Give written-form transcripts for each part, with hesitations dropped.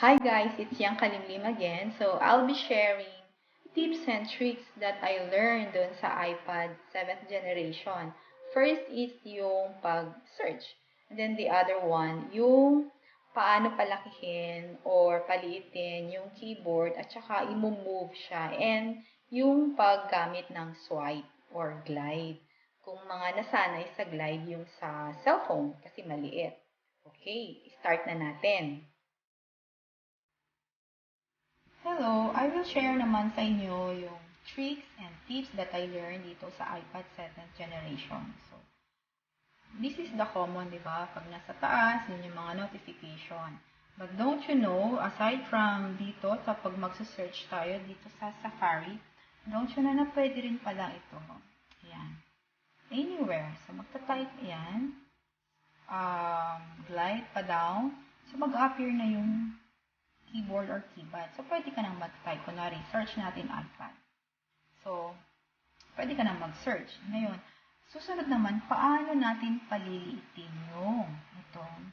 Hi guys, it's Yang Kalimlim again. So I'll be sharing tips and tricks that I learned dun sa iPad 7th generation. First is yung pag-search. And then the other one, yung paano palakihin or paliitin yung keyboard at saka i-move siya. And yung paggamit ng swipe or glide. Kung mga nasanay sa glide yung sa cellphone kasi maliit. Okay, start na natin. Hello, I will share naman sa inyo yung tricks and tips that I learned dito sa iPad 7th generation. So, this is the common, di ba? Pag nasa taas, yun yung mga notification. But don't you know, aside from dito, sa pag magsa-search tayo dito sa Safari, don't you know na pwede rin pala ito. Ayan. Anywhere. So, magta-type yan. Glide pa down. So, mag-appear na yung keyboard or keypad. So, pwede ka nang mag-type. Kunwari, search natin iPad. So, pwede ka nang mag-search. Ngayon, susunod naman, paano natin paliliitin yung itong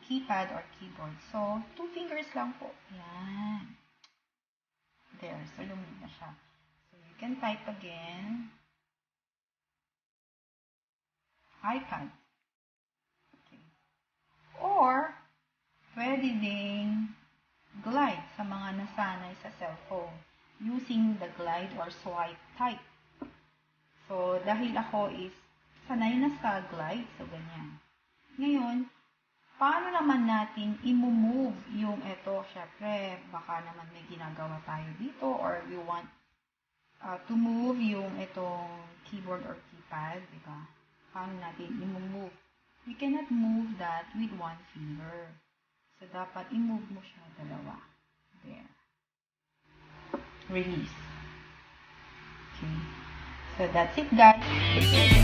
keypad or keyboard. So, 2 fingers lang po. Yan. There. So, lumit na siya. So, you can type again. iPad. Okay. Or, pwede ding glide sa mga nasanay sa cellphone using the glide or swipe type. So, dahil ako is sanay na sa glide, so ganyan. Ngayon, paano naman natin i-move yung ito? Syempre, baka naman may ginagawa tayo dito or we want to move yung itong keyboard or keypad, di ba? Paano natin i-move? We cannot move that with 1 finger. So, dapat i-move mo siya dalawa. There. Release. Okay. So, that's it, guys.